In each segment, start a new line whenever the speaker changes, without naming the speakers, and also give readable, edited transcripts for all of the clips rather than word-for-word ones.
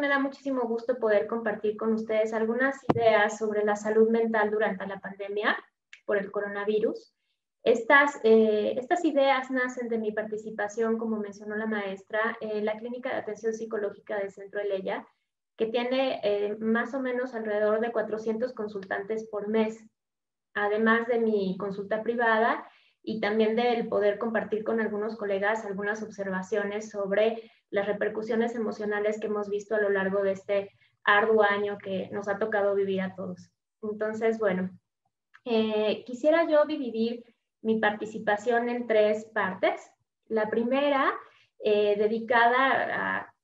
Me da muchísimo gusto poder compartir con ustedes algunas ideas sobre la salud mental durante la pandemia por el coronavirus. Estas ideas nacen de mi participación, como mencionó la maestra, en la Clínica de Atención Psicológica del Centro Eleya, que tiene más o menos alrededor de 400 consultantes por mes, además de mi consulta privada y también del poder compartir con algunos colegas algunas observaciones sobre las repercusiones emocionales que hemos visto a lo largo de este arduo año que nos ha tocado vivir a todos. Entonces, bueno, quisiera yo dividir mi participación en tres partes. La primera, dedicada a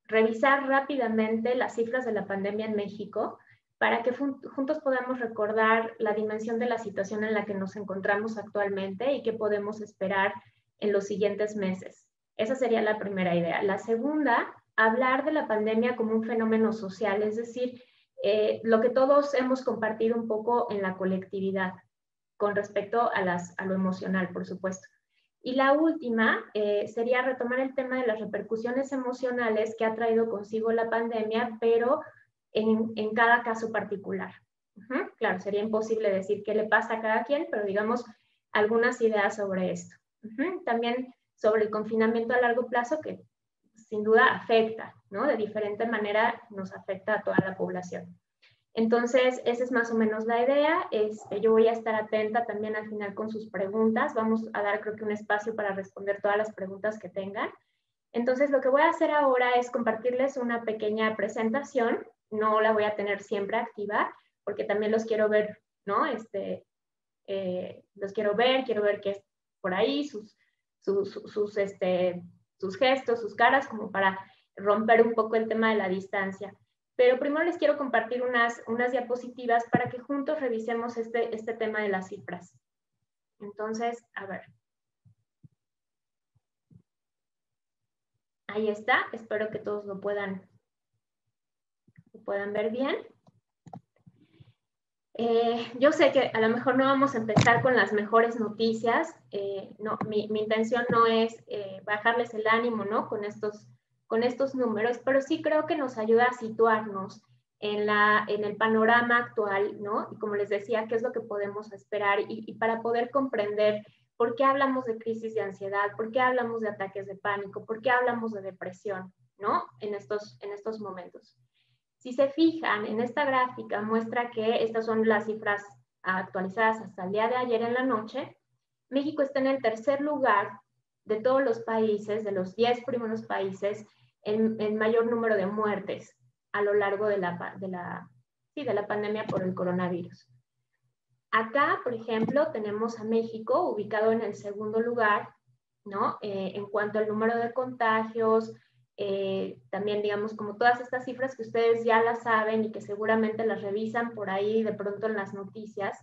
revisar rápidamente las cifras de la pandemia en México, para que juntos podamos recordar la dimensión de la situación en la que nos encontramos actualmente y qué podemos esperar en los siguientes meses. Esa sería la primera idea. La segunda, hablar de la pandemia como un fenómeno social, es decir, lo que todos hemos compartido un poco en la colectividad con respecto a lo emocional, por supuesto. Y la última sería retomar el tema de las repercusiones emocionales que ha traído consigo la pandemia, pero en cada caso particular. Claro, sería imposible decir qué le pasa a cada quien, pero digamos algunas ideas sobre esto. También sobre el confinamiento a largo plazo, que sin duda afecta, ¿no? De diferente manera nos afecta a toda la población. Entonces, esa es más o menos la idea. Yo voy a estar atenta también al final con sus preguntas. Vamos a dar, creo que, un espacio para responder todas las preguntas que tengan. Entonces, lo que voy a hacer ahora es compartirles una pequeña presentación. No la voy a tener siempre activa, porque también los quiero ver, ¿no? Los quiero ver qué es por ahí, sus gestos, sus caras, como para romper un poco el tema de la distancia. Pero primero les quiero compartir unas diapositivas para que juntos revisemos este tema de las cifras. Entonces, a ver. Ahí está, espero que todos lo puedan ver bien. Yo sé que a lo mejor no vamos a empezar con las mejores noticias. No, mi intención no es bajarles el ánimo, ¿no? Con estos números, pero sí creo que nos ayuda a situarnos en el panorama actual, ¿no? Y como les decía, qué es lo que podemos esperar y para poder comprender por qué hablamos de crisis de ansiedad, por qué hablamos de ataques de pánico, por qué hablamos de depresión, ¿no? En estos momentos. Si se fijan, en esta gráfica muestra que estas son las cifras actualizadas hasta el día de ayer en la noche. México está en el tercer lugar de todos los países, de los 10 primeros países, en mayor número de muertes a lo largo de la pandemia por el coronavirus. Acá, por ejemplo, tenemos a México ubicado en el segundo lugar, ¿no? En cuanto al número de contagios, también digamos como todas estas cifras que ustedes ya las saben y que seguramente las revisan por ahí de pronto en las noticias,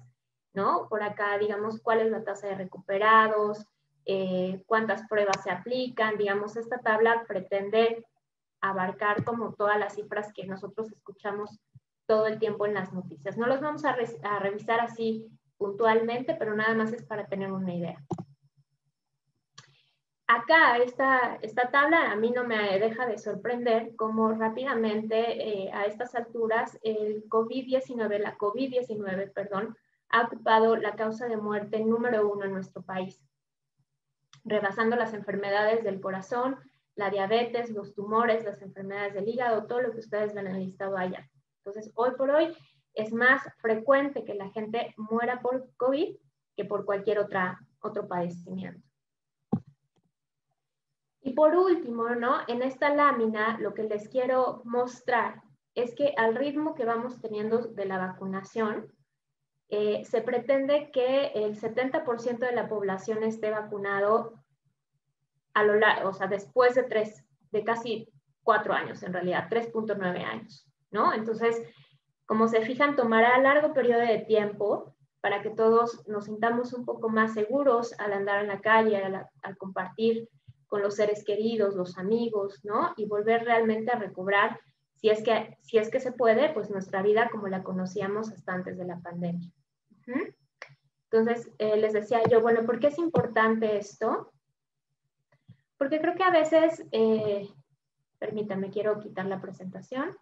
¿no? Por acá digamos cuál es la tasa de recuperados, cuántas pruebas se aplican, digamos esta tabla pretende abarcar como todas las cifras que nosotros escuchamos todo el tiempo en las noticias. No los vamos a revisar así puntualmente, pero nada más es para tener una idea. Acá, esta tabla a mí no me deja de sorprender cómo rápidamente a estas alturas la COVID-19, perdón, ha ocupado la causa de muerte número 1 en nuestro país, rebasando las enfermedades del corazón, la diabetes, los tumores, las enfermedades del hígado, todo lo que ustedes ven en el listado allá. Entonces, hoy por hoy es más frecuente que la gente muera por COVID que por cualquier otro padecimiento. Y por último, ¿no? En esta lámina lo que les quiero mostrar es que al ritmo que vamos teniendo de la vacunación, se pretende que el 70% de la población esté vacunado o sea, después de casi 4 años, en realidad, 3.9 años, ¿no? Entonces, como se fijan, tomará largo periodo de tiempo para que todos nos sintamos un poco más seguros al andar en la calle, al compartir con los seres queridos, los amigos, ¿no? Y volver realmente a recobrar, si es que se puede, pues nuestra vida como la conocíamos hasta antes de la pandemia. Entonces, les decía yo, bueno, ¿por qué es importante esto? Porque creo que a veces Permítame, quiero quitar la presentación.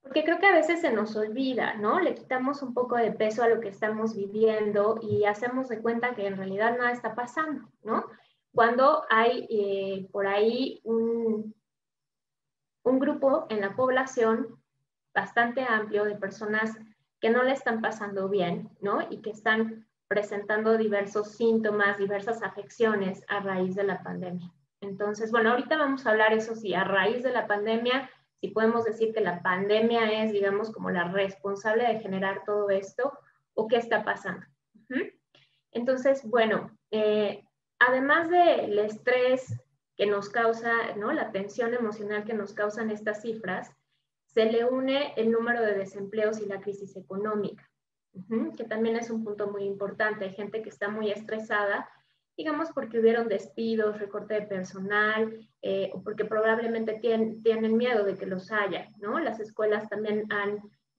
Porque creo que a veces se nos olvida, ¿no? Le quitamos un poco de peso a lo que estamos viviendo y hacemos de cuenta que en realidad nada está pasando, ¿no? Cuando hay por ahí un grupo en la población bastante amplio de personas que no le están pasando bien, ¿no? Y que están presentando diversos síntomas, diversas afecciones a raíz de la pandemia. Entonces, bueno, ahorita vamos a hablar, eso sí, a raíz de la pandemia, si podemos decir que la pandemia es, digamos, como la responsable de generar todo esto, o qué está pasando. Entonces, bueno, además del estrés que nos causa, ¿no? La tensión emocional que nos causan estas cifras, se le une el número de desempleos y la crisis económica, que también es un punto muy importante. Hay gente que está muy estresada, digamos porque hubieron despidos, recorte de personal, o porque probablemente tienen miedo de que los haya, ¿no? Las escuelas también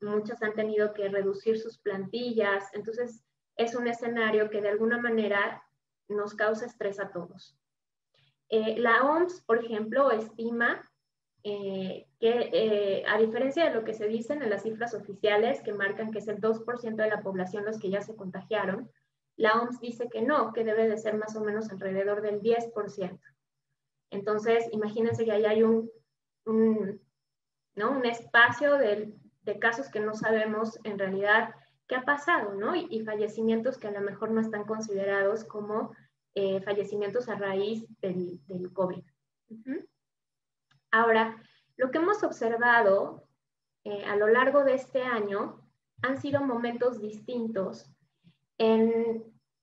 muchas han tenido que reducir sus plantillas, entonces es un escenario que de alguna manera nos causa estrés a todos. La OMS, por ejemplo, estima que a diferencia de lo que se dicen en las cifras oficiales, que marcan que es el 2% de la población los que ya se contagiaron, la OMS dice que no, que debe de ser más o menos alrededor del 10%. Entonces, imagínense que ahí hay un espacio de casos que no sabemos en realidad qué ha pasado, ¿no? Y fallecimientos que a lo mejor no están considerados como fallecimientos a raíz del COVID. Ahora, lo que hemos observado a lo largo de este año han sido momentos distintos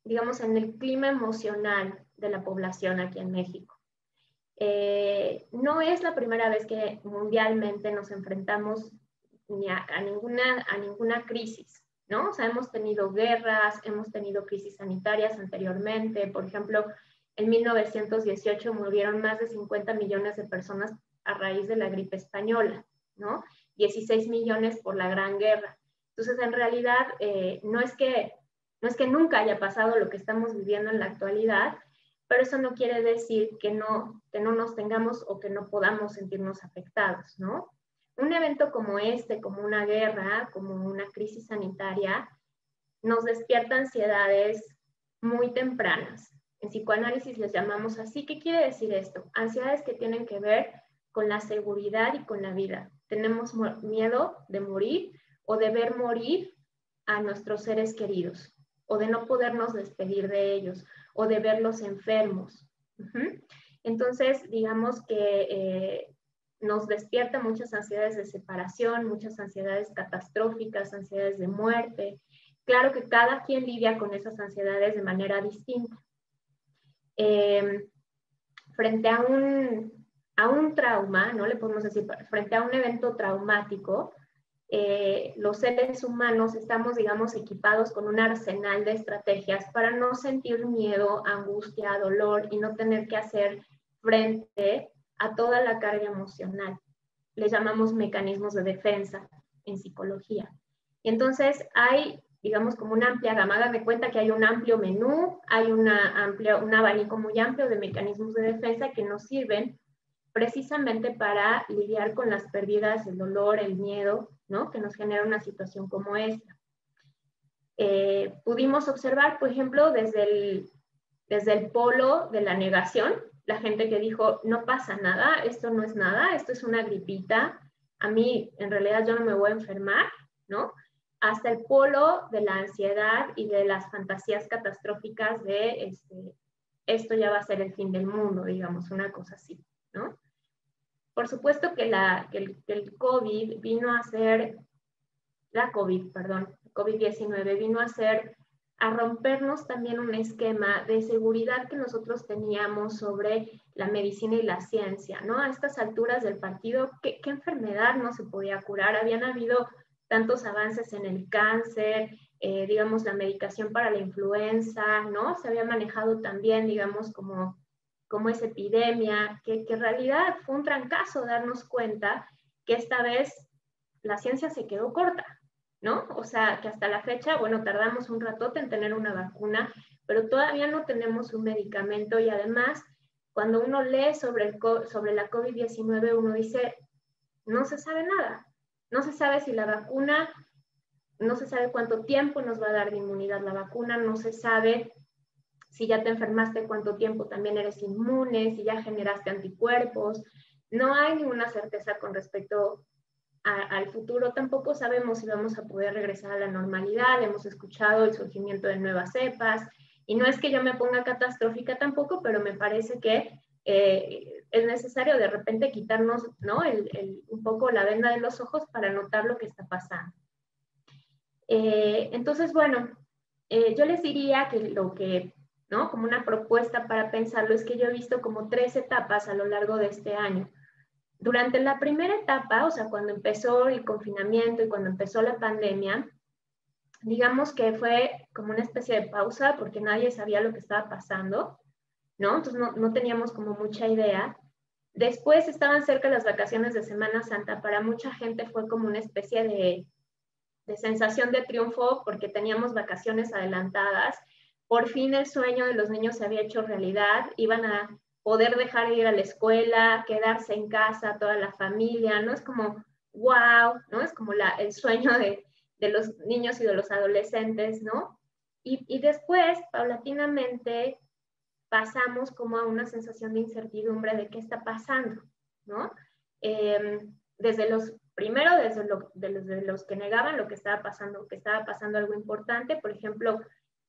digamos, en el clima emocional de la población aquí en México. No es la primera vez que mundialmente nos enfrentamos a ninguna crisis, ¿no? O sea, hemos tenido guerras, hemos tenido crisis sanitarias anteriormente. Por ejemplo, en 1918 murieron más de 50 millones de personas a raíz de la gripe española, ¿no? 16 millones por la Gran Guerra. Entonces, en realidad, no es que nunca haya pasado lo que estamos viviendo en la actualidad, pero eso no quiere decir que no nos tengamos o que no podamos sentirnos afectados, ¿no? Un evento como este, como una guerra, como una crisis sanitaria, nos despierta ansiedades muy tempranas. En psicoanálisis les llamamos así. ¿Qué quiere decir esto? Ansiedades que tienen que ver con la seguridad y con la vida. Tenemos miedo de morir o de ver morir a nuestros seres queridos, o de no podernos despedir de ellos, o de verlos enfermos. Entonces, digamos que nos despierta muchas ansiedades de separación, muchas ansiedades catastróficas, ansiedades de muerte. Claro que cada quien lidia con esas ansiedades de manera distinta. Frente a un trauma, ¿no? Le podemos decir, frente a un evento traumático, los seres humanos estamos, digamos, equipados con un arsenal de estrategias para no sentir miedo, angustia, dolor y no tener que hacer frente a toda la carga emocional. Les llamamos mecanismos de defensa en psicología. Y entonces hay, digamos, como una amplia gama. Hagan de cuenta que hay un amplio menú, hay un abanico muy amplio de mecanismos de defensa que nos sirven precisamente para lidiar con las pérdidas, el dolor, el miedo, ¿no? Que nos genera una situación como esta. Pudimos observar, por ejemplo, desde el polo de la negación, la gente que dijo, no pasa nada, esto no es nada, esto es una gripita, a mí en realidad yo no me voy a enfermar, ¿no? Hasta el polo de la ansiedad y de las fantasías catastróficas de esto ya va a ser el fin del mundo, digamos, una cosa así, ¿no? Por supuesto que el COVID vino a ser, COVID-19 vino a rompernos también un esquema de seguridad que nosotros teníamos sobre la medicina y la ciencia, ¿no? A estas alturas del partido, ¿qué enfermedad no se podía curar? Habían habido tantos avances en el cáncer, digamos, la medicación para la influenza, ¿no? Se había manejado también, digamos, como esa epidemia, que en realidad fue un trancazo darnos cuenta que esta vez la ciencia se quedó corta, ¿no? O sea, que hasta la fecha, bueno, tardamos un ratote en tener una vacuna, pero todavía no tenemos un medicamento y además cuando uno lee sobre la COVID-19, uno dice, no se sabe nada. No se sabe si la vacuna, no se sabe cuánto tiempo nos va a dar de inmunidad la vacuna, no se sabe si ya te enfermaste, cuánto tiempo también eres inmune, si ya generaste anticuerpos. No hay ninguna certeza con respecto al futuro. Tampoco sabemos si vamos a poder regresar a la normalidad. Hemos escuchado el surgimiento de nuevas cepas. Y no es que yo me ponga catastrófica tampoco, pero me parece que es necesario de repente quitarnos, ¿no? un poco la venda de los ojos para notar lo que está pasando. Entonces, bueno, yo les diría que ¿no? Como una propuesta para pensarlo es que yo he visto como 3 etapas a lo largo de este año. Durante la primera etapa, o sea, cuando empezó el confinamiento y cuando empezó la pandemia, digamos que fue como una especie de pausa porque nadie sabía lo que estaba pasando, ¿no? Entonces no teníamos como mucha idea. Después estaban cerca las vacaciones de Semana Santa. Para mucha gente fue como una especie de sensación de triunfo porque teníamos vacaciones adelantadas. Por fin el sueño de los niños se había hecho realidad. Iban a poder dejar de ir a la escuela, quedarse en casa, toda la familia, ¿no? Es como, wow, ¿no? Es como el sueño de los niños y de los adolescentes, ¿no? Y después, paulatinamente, pasamos como a una sensación de incertidumbre de qué está pasando, ¿no? Desde los que negaban lo que estaba pasando algo importante. Por ejemplo,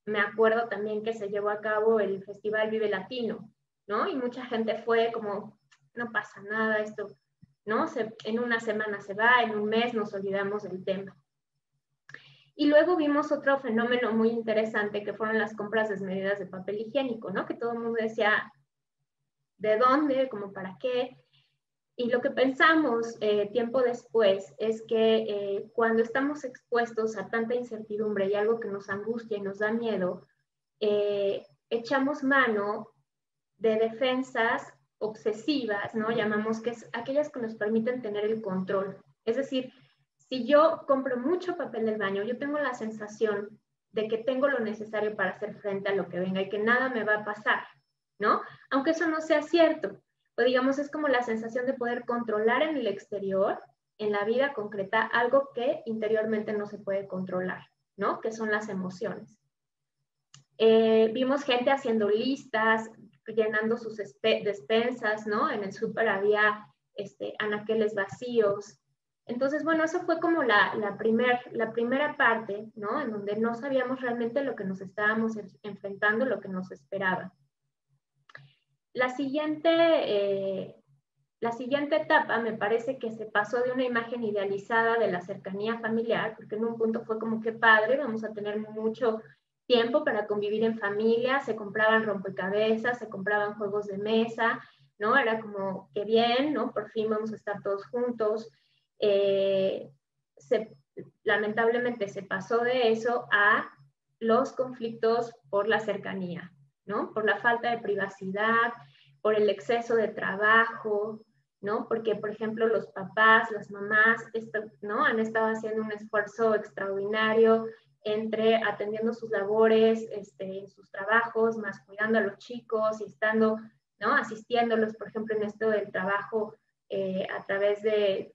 me acuerdo también que se llevó a cabo el Festival Vive Latino, ¿no? Y mucha gente fue como, no pasa nada, esto, ¿no? En una semana se va, en un mes nos olvidamos del tema. Y luego vimos otro fenómeno muy interesante que fueron las compras desmedidas de papel higiénico, ¿no? Que todo el mundo decía, ¿de dónde? ¿Cómo para qué? Y lo que pensamos tiempo después es que cuando estamos expuestos a tanta incertidumbre y algo que nos angustia y nos da miedo, echamos mano de defensas obsesivas, ¿no? Llamamos que es aquellas que nos permiten tener el control. Es decir, si yo compro mucho papel del baño, yo tengo la sensación de que tengo lo necesario para hacer frente a lo que venga y que nada me va a pasar, ¿no? Aunque eso no sea cierto. O digamos, es como la sensación de poder controlar en el exterior, en la vida concreta, algo que interiormente no se puede controlar, ¿no? Que son las emociones. Vimos gente haciendo listas, llenando sus despensas, ¿no? En el súper había anaqueles vacíos. Entonces, bueno, eso fue como la primera parte, ¿no? En donde no sabíamos realmente lo que nos estábamos enfrentando, lo que nos esperaba. La siguiente etapa me parece que se pasó de una imagen idealizada de la cercanía familiar, porque en un punto fue como que padre, vamos a tener mucho tiempo para convivir en familia, se compraban rompecabezas, se compraban juegos de mesa, ¿no? Era como que bien, ¿no? Por fin vamos a estar todos juntos. Lamentablemente se pasó de eso a los conflictos por la cercanía, ¿no? Por la falta de privacidad, por el exceso de trabajo, ¿no? Porque, por ejemplo, los papás, las mamás, ¿no? Han estado haciendo un esfuerzo extraordinario entre atendiendo sus labores, en sus trabajos, más cuidando a los chicos y estando, ¿no? Asistiéndolos, por ejemplo, en esto del trabajo a través de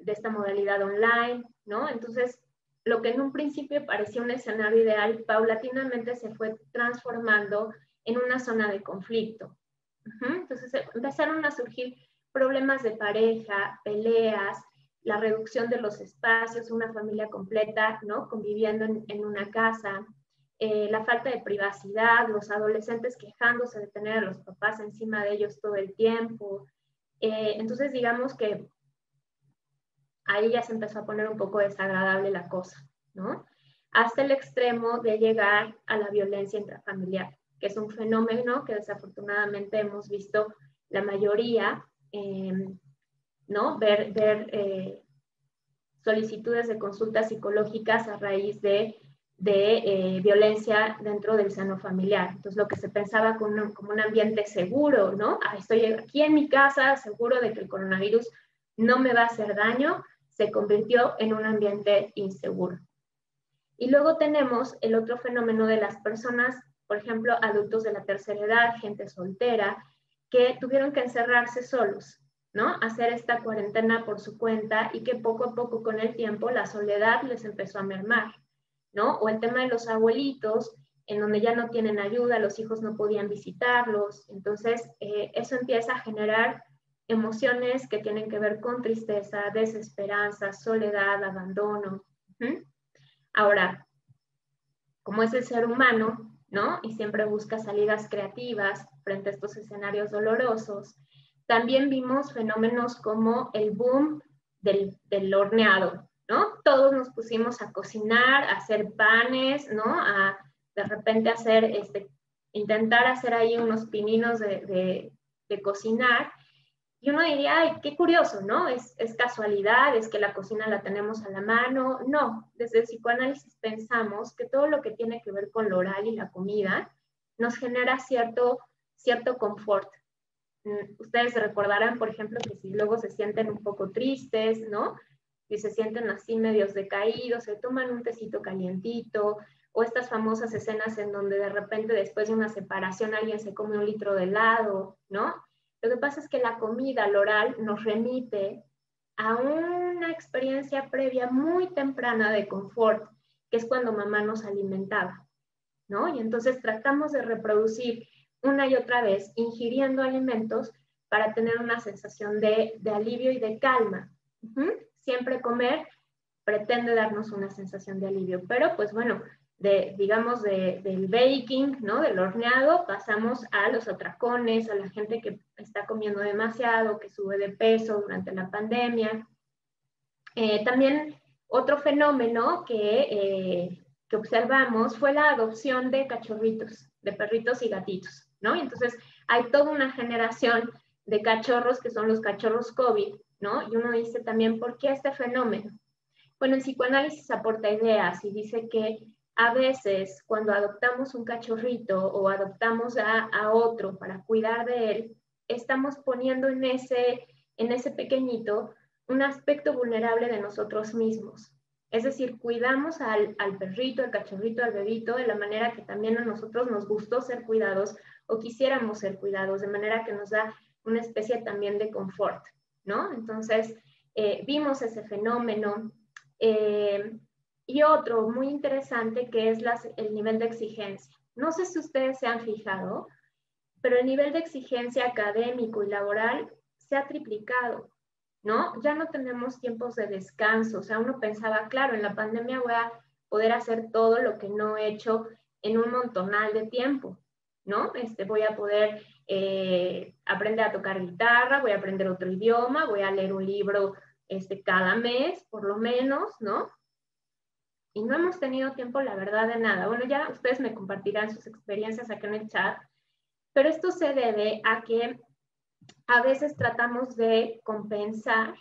esta modalidad online, ¿no? Entonces, lo que en un principio parecía un escenario ideal, paulatinamente se fue transformando en una zona de conflicto. Entonces empezaron a surgir problemas de pareja, peleas, la reducción de los espacios, una familia completa, ¿no? Conviviendo en una casa, la falta de privacidad, los adolescentes quejándose de tener a los papás encima de ellos todo el tiempo. Entonces, digamos que ahí ya se empezó a poner un poco desagradable la cosa, ¿no? Hasta el extremo de llegar a la violencia intrafamiliar, que es un fenómeno que desafortunadamente hemos visto la mayoría, ¿no? Ver solicitudes de consultas psicológicas a raíz de violencia dentro del seno familiar. Entonces, lo que se pensaba como un ambiente seguro, ¿no? Estoy aquí en mi casa, seguro de que el coronavirus no me va a hacer daño, se convirtió en un ambiente inseguro. Y luego tenemos el otro fenómeno de las personas, por ejemplo, adultos de la tercera edad, gente soltera, que tuvieron que encerrarse solos, ¿no? Hacer esta cuarentena por su cuenta y que poco a poco con el tiempo la soledad les empezó a mermar, ¿no? O el tema de los abuelitos, en donde ya no tienen ayuda, los hijos no podían visitarlos, entonces eso empieza a generar emociones que tienen que ver con tristeza, desesperanza, soledad, abandono. Ahora, como es el ser humano, ¿no? Y siempre busca salidas creativas frente a estos escenarios dolorosos, también vimos fenómenos como el boom del horneado, ¿no? Todos nos pusimos a cocinar, a hacer panes, ¿no? A de repente hacer, intentar hacer ahí unos pininos de cocinar. Y uno diría, ay, qué curioso, ¿no? Es casualidad, es que la cocina la tenemos a la mano. No, desde el psicoanálisis pensamos que todo lo que tiene que ver con lo oral y la comida nos genera cierto confort. Ustedes recordarán, por ejemplo, que si luego se sienten un poco tristes, ¿no? Y se sienten así medios decaídos, se toman un tecito calientito, o estas famosas escenas en donde de repente después de una separación alguien se come 1 litro de helado, ¿no? Lo que pasa es que la comida, el oral, nos remite a una experiencia previa muy temprana de confort, que es cuando mamá nos alimentaba, ¿no? Y entonces tratamos de reproducir una y otra vez, ingiriendo alimentos para tener una sensación de alivio y de calma. Siempre comer pretende darnos una sensación de alivio, pero pues bueno, digamos del baking, ¿no? Del horneado, pasamos a los atracones, a la gente que está comiendo demasiado, que sube de peso durante la pandemia. También otro fenómeno que observamos fue la adopción de cachorritos, de perritos y gatitos, ¿no? Y entonces hay toda una generación de cachorros que son los cachorros COVID, ¿no? Y uno dice también, ¿por qué este fenómeno? Bueno, el psicoanálisis aporta ideas y dice que a veces cuando adoptamos un cachorrito o adoptamos a otro para cuidar de él, estamos poniendo en ese pequeñito un aspecto vulnerable de nosotros mismos. Es decir, cuidamos al perrito, al cachorrito, al bebito de la manera que también a nosotros nos gustó ser cuidados o quisiéramos ser cuidados, de manera que nos da una especie también de confort, ¿no? Entonces, vimos ese fenómeno. Y otro muy interesante que es el nivel de exigencia. No sé si ustedes se han fijado, pero el nivel de exigencia académico y laboral se ha triplicado, ¿no? Ya no tenemos tiempos de descanso. O sea, uno pensaba, claro, en la pandemia voy a poder hacer todo lo que no he hecho en un montonal de tiempo, ¿no? Voy a poder aprender a tocar guitarra, voy a aprender otro idioma, voy a leer un libro cada mes, por lo menos, ¿no? Y no hemos tenido tiempo, la verdad, de nada. Bueno, ya ustedes me compartirán sus experiencias acá en el chat, pero esto se debe a que a veces tratamos de compensar,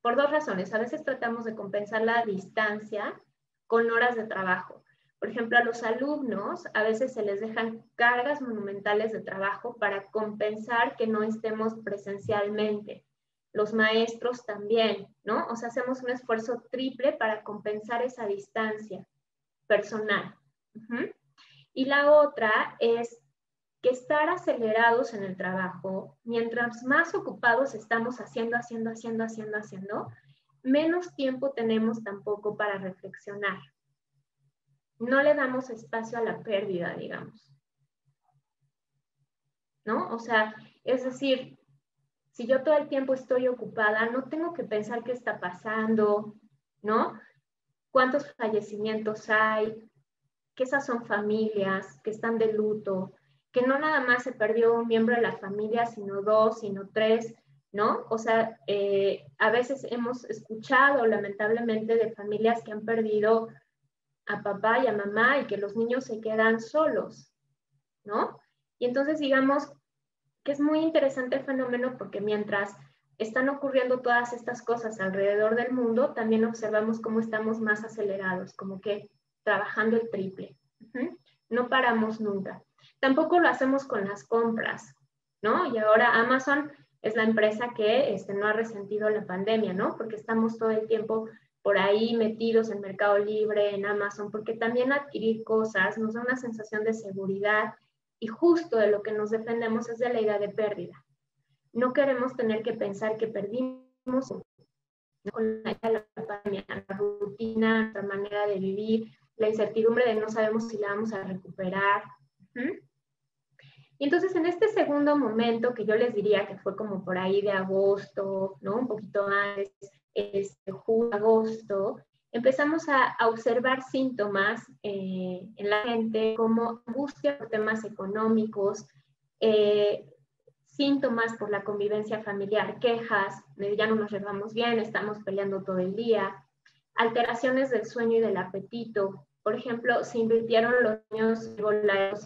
por 2 razones. A veces tratamos de compensar la distancia con horas de trabajo. Por ejemplo, a los alumnos a veces se les dejan cargas monumentales de trabajo para compensar que no estemos presencialmente. Los maestros también, ¿no? O sea, hacemos un esfuerzo triple para compensar esa distancia personal. Y la otra es que estar acelerados en el trabajo, mientras más ocupados estamos haciendo, menos tiempo tenemos tampoco para reflexionar. No le damos espacio a la pérdida, digamos, ¿no? O sea, es decir, si yo todo el tiempo estoy ocupada, no tengo que pensar qué está pasando, ¿no? ¿Cuántos fallecimientos hay? Que esas son familias que están de luto, que no nada más se perdió un miembro de la familia, sino 2, sino 3, ¿no? O sea, a veces hemos escuchado lamentablemente de familias que han perdido a papá y a mamá y que los niños se quedan solos, ¿no? Y entonces digamos que es muy interesante el fenómeno porque mientras están ocurriendo todas estas cosas alrededor del mundo, también observamos cómo estamos más acelerados, como que trabajando el triple. No paramos nunca. Tampoco lo hacemos con las compras, ¿no? Y ahora Amazon es la empresa que no ha resentido la pandemia, ¿no? Porque estamos todo el tiempo por ahí metidos en Mercado Libre, en Amazon, porque también adquirir cosas nos da una sensación de seguridad Y justo de lo que nos defendemos es de la idea de pérdida. No queremos tener que pensar que perdimos con la pandemia, la rutina, nuestra manera de vivir, la incertidumbre de no sabemos si la vamos a recuperar. Y entonces en este segundo momento, que yo les diría que fue como por ahí de agosto, ¿no? Un poquito antes, julio, agosto, empezamos a observar síntomas en la gente como angustia por temas económicos, síntomas por la convivencia familiar, quejas, ya no nos llevamos bien, estamos peleando todo el día, alteraciones del sueño y del apetito. Por ejemplo, se invirtieron los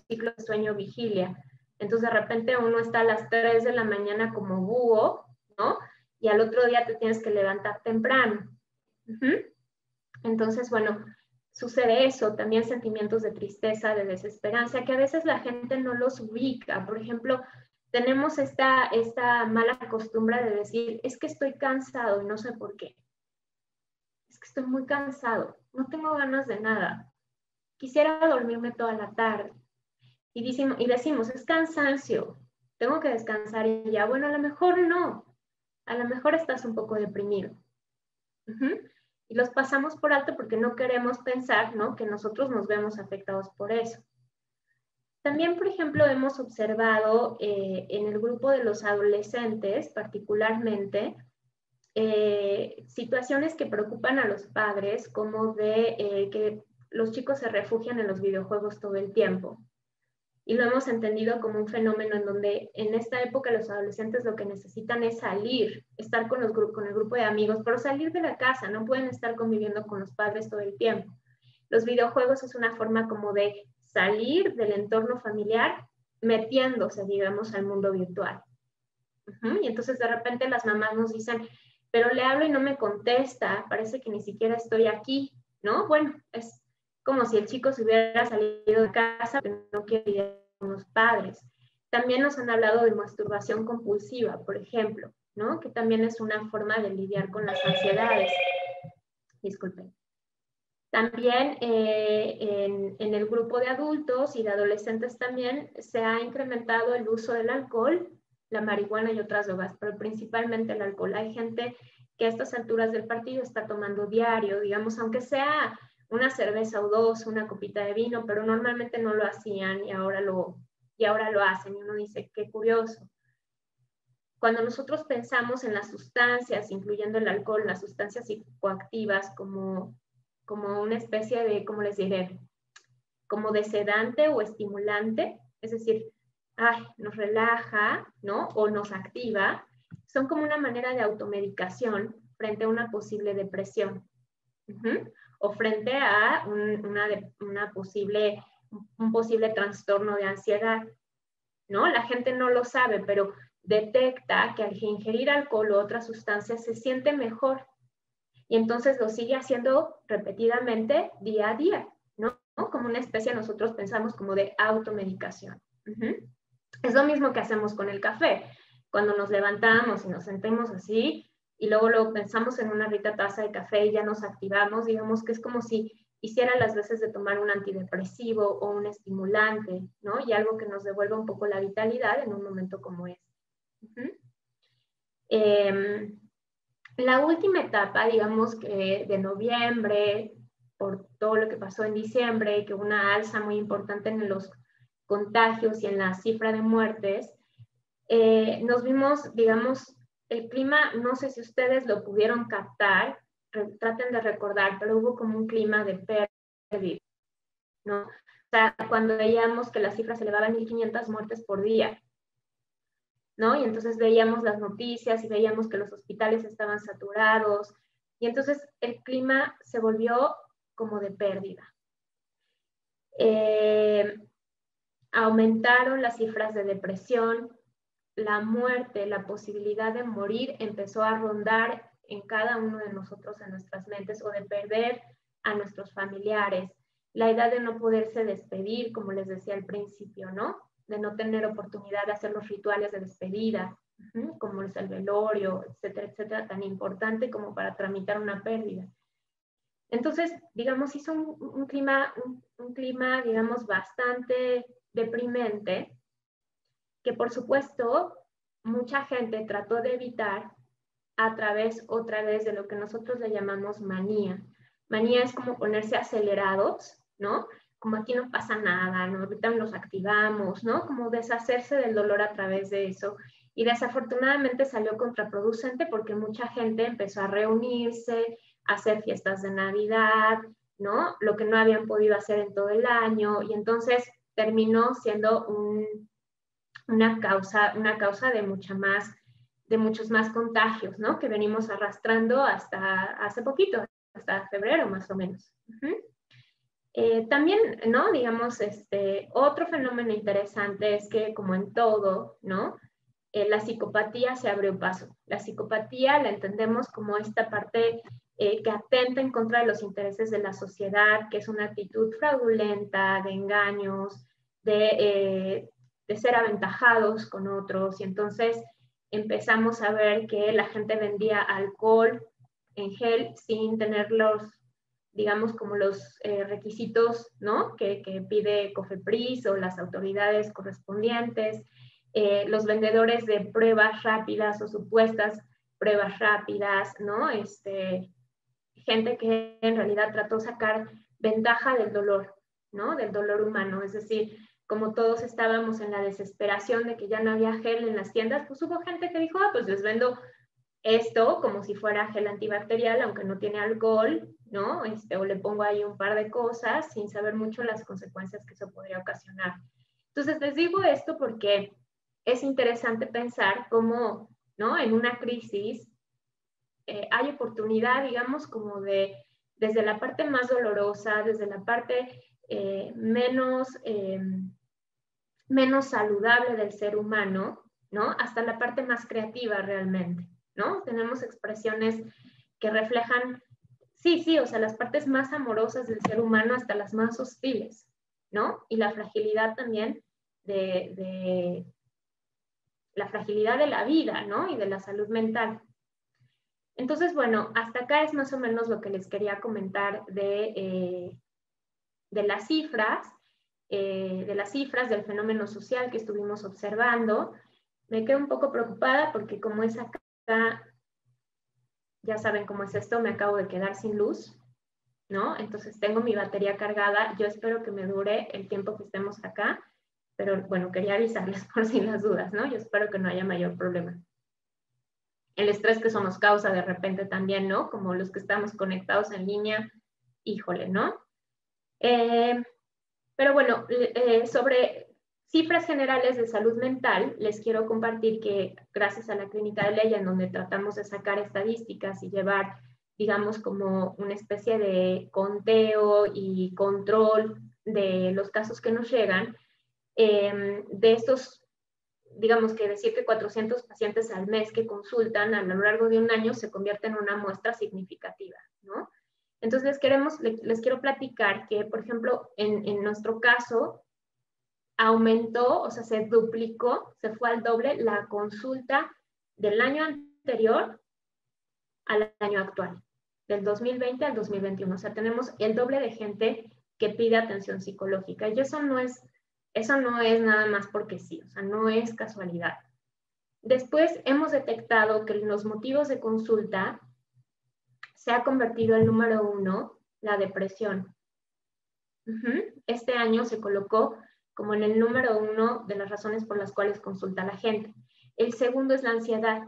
ciclos de sueño-vigilia. Entonces, de repente uno está a las 3 de la mañana como búho, ¿no? Y al otro día te tienes que levantar temprano. Entonces, bueno, sucede eso. También sentimientos de tristeza, de desesperanza, que a veces la gente no los ubica. Por ejemplo, tenemos esta mala costumbre de decir, es que estoy cansado y no sé por qué. Es que estoy muy cansado, no tengo ganas de nada. Quisiera dormirme toda la tarde. Y decimos, es cansancio, tengo que descansar y ya. Bueno, a lo mejor no, a lo mejor estás un poco deprimido. Y los pasamos por alto porque no queremos pensar, ¿no?, que nosotros nos vemos afectados por eso. También, por ejemplo, hemos observado en el grupo de los adolescentes, particularmente, situaciones que preocupan a los padres, como de que los chicos se refugian en los videojuegos todo el tiempo. Y lo hemos entendido como un fenómeno en donde en esta época los adolescentes lo que necesitan es salir, estar con el grupo de amigos, pero salir de la casa, no pueden estar conviviendo con los padres todo el tiempo. Los videojuegos es una forma como de salir del entorno familiar metiéndose, digamos, al mundo virtual. Y entonces de repente las mamás nos dicen, pero le hablo y no me contesta, parece que ni siquiera estoy aquí, ¿no? Bueno, es como si el chico se hubiera salido de casa, pero no quiere ir con los padres. También nos han hablado de masturbación compulsiva, por ejemplo, ¿no? Que también es una forma de lidiar con las ansiedades. Disculpen. También en el grupo de adultos y de adolescentes también se ha incrementado el uso del alcohol, la marihuana y otras drogas, pero principalmente el alcohol. Hay gente que a estas alturas del partido está tomando diario, digamos, aunque sea una cerveza o dos, una copita de vino, pero normalmente no lo hacían y ahora lo hacen. Y uno dice, qué curioso. Cuando nosotros pensamos en las sustancias, incluyendo el alcohol, las sustancias psicoactivas como una especie de, ¿cómo les diré?, como de sedante o estimulante, es decir, nos relaja, ¿no?, o nos activa, son como una manera de automedicación frente a una posible depresión, o frente a un posible trastorno de ansiedad, ¿no? La gente no lo sabe, pero detecta que al ingerir alcohol u otras sustancias se siente mejor y entonces lo sigue haciendo repetidamente día a día, ¿no? Como una especie, nosotros pensamos como de automedicación. Es lo mismo que hacemos con el café. Cuando nos levantamos y nos sentemos así y luego pensamos en una rica taza de café y ya nos activamos, digamos que es como si hiciera las veces de tomar un antidepresivo o un estimulante, ¿no? Y algo que nos devuelva un poco la vitalidad en un momento como este. La última etapa, digamos que de noviembre, por todo lo que pasó en diciembre, que hubo una alza muy importante en los contagios y en la cifra de muertes, nos vimos, digamos, el clima, no sé si ustedes lo pudieron captar, traten de recordar, pero hubo como un clima de pérdida, ¿no? O sea, cuando veíamos que las cifras se elevaban a 1,500 muertes por día, ¿no? Y entonces veíamos las noticias y veíamos que los hospitales estaban saturados, y entonces el clima se volvió como de pérdida. Aumentaron las cifras de depresión, la muerte, la posibilidad de morir empezó a rondar en cada uno de nosotros, en nuestras mentes, o de perder a nuestros familiares, la idea de no poderse despedir, como les decía al principio, ¿no? De no tener oportunidad de hacer los rituales de despedida, como es el velorio, etcétera, etcétera, tan importante como para tramitar una pérdida. Entonces, digamos, hizo un clima, digamos, bastante deprimente que, por supuesto, mucha gente trató de evitar a través, otra vez, de lo que nosotros le llamamos manía. Manía es como ponerse acelerados, ¿no? Como aquí no pasa nada, ¿no? Ahorita nos activamos, ¿no? Como deshacerse del dolor a través de eso. Y desafortunadamente salió contraproducente porque mucha gente empezó a reunirse, a hacer fiestas de Navidad, ¿no? Lo que no habían podido hacer en todo el año. Y entonces terminó siendo una causa de muchos más contagios, ¿no? Que venimos arrastrando hasta hace poquito, hasta febrero más o menos. También, ¿no? Digamos, otro fenómeno interesante es que, como en todo, ¿no? La psicopatía se abrió paso. La psicopatía la entendemos como esta parte que atenta en contra de los intereses de la sociedad, que es una actitud fraudulenta, de engaños, de ser aventajados con otros. Y entonces empezamos a ver que la gente vendía alcohol en gel sin tener los, digamos, como los requisitos, ¿no? que pide COFEPRIS o las autoridades correspondientes. Los vendedores de pruebas rápidas o supuestas pruebas rápidas, ¿no? Gente que en realidad trató de sacar ventaja del dolor, ¿no? Del dolor humano. Es decir, como todos estábamos en la desesperación de que ya no había gel en las tiendas, pues hubo gente que dijo, pues les vendo esto como si fuera gel antibacterial, aunque no tiene alcohol, ¿no? O le pongo ahí un par de cosas sin saber mucho las consecuencias que eso podría ocasionar. Entonces les digo esto porque es interesante pensar cómo, ¿no? En una crisis hay oportunidad, digamos, como desde la parte más dolorosa, desde la parte menos saludable del ser humano, ¿no? Hasta la parte más creativa realmente, ¿no? Tenemos expresiones que reflejan, sí, o sea, las partes más amorosas del ser humano hasta las más hostiles, ¿no? Y la fragilidad también la fragilidad de la vida, ¿no? Y de la salud mental. Entonces, bueno, hasta acá es más o menos lo que les quería comentar de las cifras, del fenómeno social que estuvimos observando. Me quedo un poco preocupada porque como es acá, ya saben cómo es esto, me acabo de quedar sin luz, ¿no? Entonces tengo mi batería cargada, yo espero que me dure el tiempo que estemos acá, pero bueno, quería avisarles por si las dudas, ¿no? Yo espero que no haya mayor problema. El estrés que eso nos causa de repente también, ¿no? Como los que estamos conectados en línea, híjole, ¿no? Pero bueno, sobre cifras generales de salud mental, les quiero compartir que gracias a la Clínica de Ley, en donde tratamos de sacar estadísticas y llevar, digamos, como una especie de conteo y control de los casos que nos llegan, de estos, digamos que decir que 400 pacientes al mes que consultan a lo largo de un año se convierte en una muestra significativa, ¿no? Entonces les quiero platicar que, por ejemplo, en nuestro caso, aumentó, o sea, se duplicó, se fue al doble la consulta del año anterior al año actual, del 2020 al 2021. O sea, tenemos el doble de gente que pide atención psicológica. Y eso no es nada más porque sí, o sea, no es casualidad. Después hemos detectado que en los motivos de consulta se ha convertido el número 1, la depresión. Este año se colocó como en el número 1 de las razones por las cuales consulta la gente. El segundo es la ansiedad.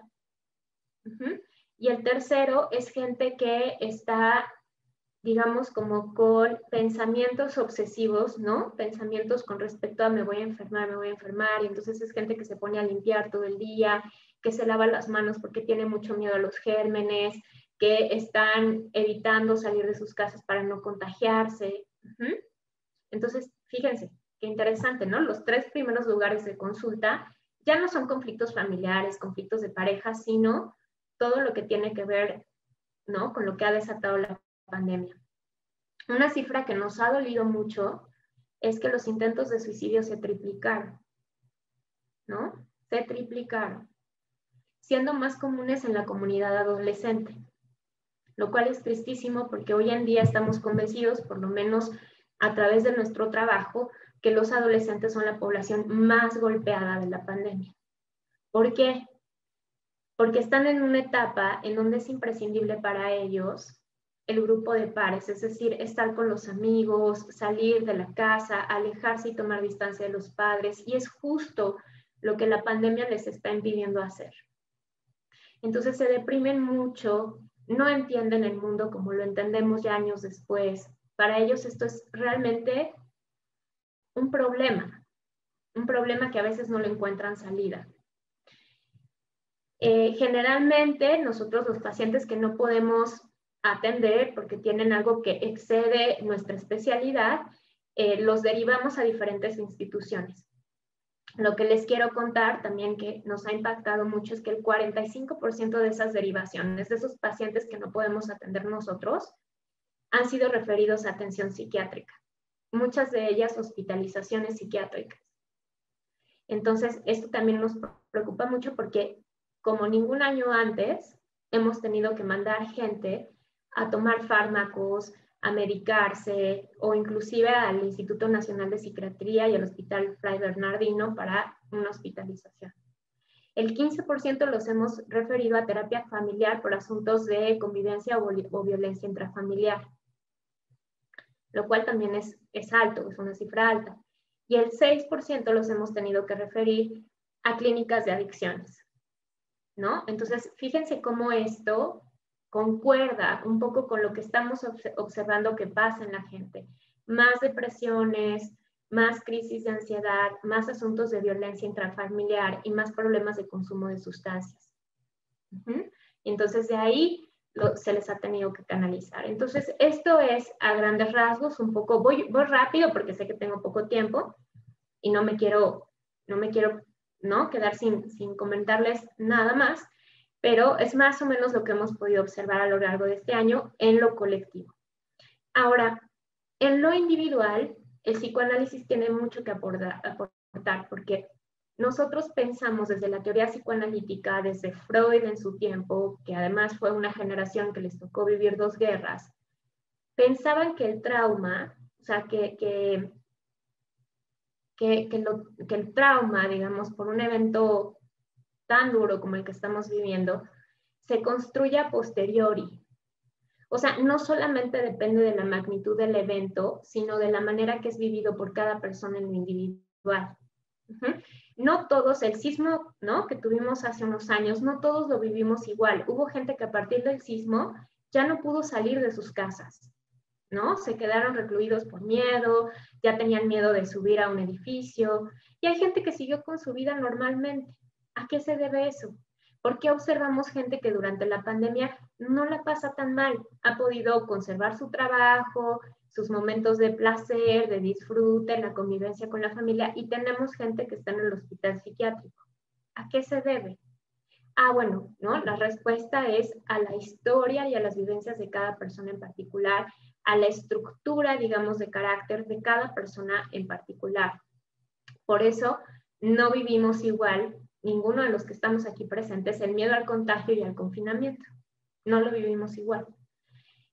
Y el tercero es gente que está, digamos, como con pensamientos obsesivos, ¿no? Pensamientos con respecto a me voy a enfermar, y entonces es gente que se pone a limpiar todo el día, que se lava las manos porque tiene mucho miedo a los gérmenes, que están evitando salir de sus casas para no contagiarse. Entonces, fíjense, qué interesante, ¿no? Los 3 primeros lugares de consulta ya no son conflictos familiares, conflictos de pareja, sino todo lo que tiene que ver, ¿no? Con lo que ha desatado la pandemia. Una cifra que nos ha dolido mucho es que los intentos de suicidio se triplicaron, ¿no? Se triplicaron, siendo más comunes en la comunidad adolescente, lo cual es tristísimo porque hoy en día estamos convencidos, por lo menos a través de nuestro trabajo, que los adolescentes son la población más golpeada de la pandemia. ¿Por qué? Porque están en una etapa en donde es imprescindible para ellos el grupo de pares, es decir, estar con los amigos, salir de la casa, alejarse y tomar distancia de los padres, y es justo lo que la pandemia les está impidiendo hacer. Entonces se deprimen mucho, no entienden el mundo como lo entendemos ya años después. Para ellos esto es realmente un problema que a veces no le encuentran salida. Generalmente nosotros los pacientes que no podemos atender porque tienen algo que excede nuestra especialidad, los derivamos a diferentes instituciones. Lo que les quiero contar también que nos ha impactado mucho es que el 45% de esas derivaciones, de esos pacientes que no podemos atender nosotros, han sido referidos a atención psiquiátrica. Muchas de ellas hospitalizaciones psiquiátricas. Entonces, esto también nos preocupa mucho porque como ningún año antes, hemos tenido que mandar gente a tomar fármacos, a medicarse o inclusive al Instituto Nacional de Psiquiatría y al Hospital Fray Bernardino para una hospitalización. El 15% los hemos referido a terapia familiar por asuntos de convivencia o violencia intrafamiliar, lo cual también es alto, es una cifra alta. Y el 6% los hemos tenido que referir a clínicas de adicciones, ¿no? Entonces, fíjense cómo esto concuerda un poco con lo que estamos observando que pasa en la gente. Más depresiones, más crisis de ansiedad, más asuntos de violencia intrafamiliar y más problemas de consumo de sustancias. Entonces, de ahí se les ha tenido que canalizar. Entonces, esto es a grandes rasgos, un poco, voy rápido porque sé que tengo poco tiempo y no me quiero quedar sin comentarles nada más, pero es más o menos lo que hemos podido observar a lo largo de este año en lo colectivo. Ahora, en lo individual, el psicoanálisis tiene mucho que aportar porque nosotros pensamos desde la teoría psicoanalítica, desde Freud en su tiempo, que además fue una generación que les tocó vivir 2 guerras, pensaban que el trauma, o sea, que el trauma, digamos, por un evento tan duro como el que estamos viviendo, se construye a posteriori. O sea, no solamente depende de la magnitud del evento, sino de la manera que es vivido por cada persona en lo individual. No todos, el sismo, ¿no?, que tuvimos hace unos años, no todos lo vivimos igual. Hubo gente que a partir del sismo ya no pudo salir de sus casas, ¿no? Se quedaron recluidos por miedo, ya tenían miedo de subir a un edificio, y hay gente que siguió con su vida normalmente. ¿A qué se debe eso? ¿Por qué observamos gente que durante la pandemia no la pasa tan mal? Ha podido conservar su trabajo, sus momentos de placer, de disfrute, la convivencia con la familia, y tenemos gente que está en el hospital psiquiátrico. ¿A qué se debe? Bueno, ¿no? La respuesta es a la historia y a las vivencias de cada persona en particular, a la estructura, digamos, de carácter de cada persona en particular. Por eso no vivimos igual, ninguno de los que estamos aquí presentes, el miedo al contagio y al confinamiento. No lo vivimos igual.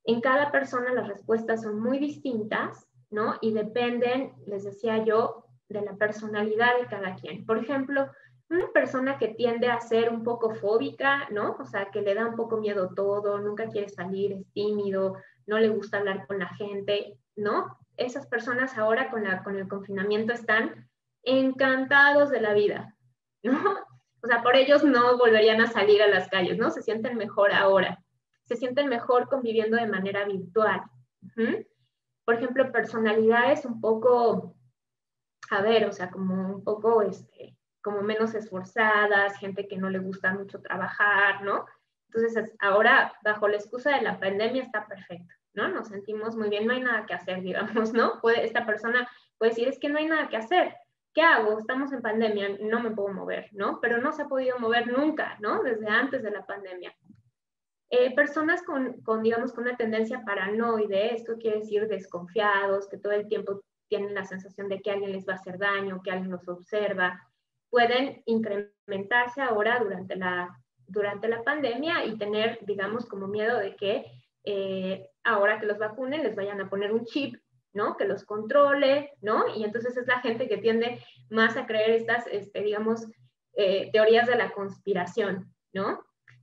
En cada persona las respuestas son muy distintas, ¿no? Y dependen, les decía yo, de la personalidad de cada quien. Por ejemplo, una persona que tiende a ser un poco fóbica, ¿no? O sea, que le da un poco miedo todo, nunca quiere salir, es tímido, no le gusta hablar con la gente, ¿no? Esas personas ahora con el confinamiento están encantados de la vida, ¿no? O sea, por ellos no volverían a salir a las calles, ¿no? Se sienten mejor ahora, se sienten mejor conviviendo de manera virtual. Por ejemplo, personalidades un poco, o sea, como un poco, como menos esforzadas, gente que no le gusta mucho trabajar, ¿no? Entonces, ahora, bajo la excusa de la pandemia, está perfecto, ¿no? Nos sentimos muy bien, no hay nada que hacer, digamos, ¿no? Esta persona puede decir, es que no hay nada que hacer. ¿Qué hago? Estamos en pandemia, no me puedo mover, ¿no? Pero no se ha podido mover nunca, ¿no? Desde antes de la pandemia. Personas digamos, con una tendencia paranoide, esto quiere decir desconfiados, que todo el tiempo tienen la sensación de que alguien les va a hacer daño, que alguien los observa, pueden incrementarse ahora durante la pandemia y tener, digamos, como miedo de que ahora que los vacunen les vayan a poner un chip, ¿no? Que los controle, ¿no? Y entonces es la gente que tiende más a creer estas, digamos, teorías de la conspiración, ¿no?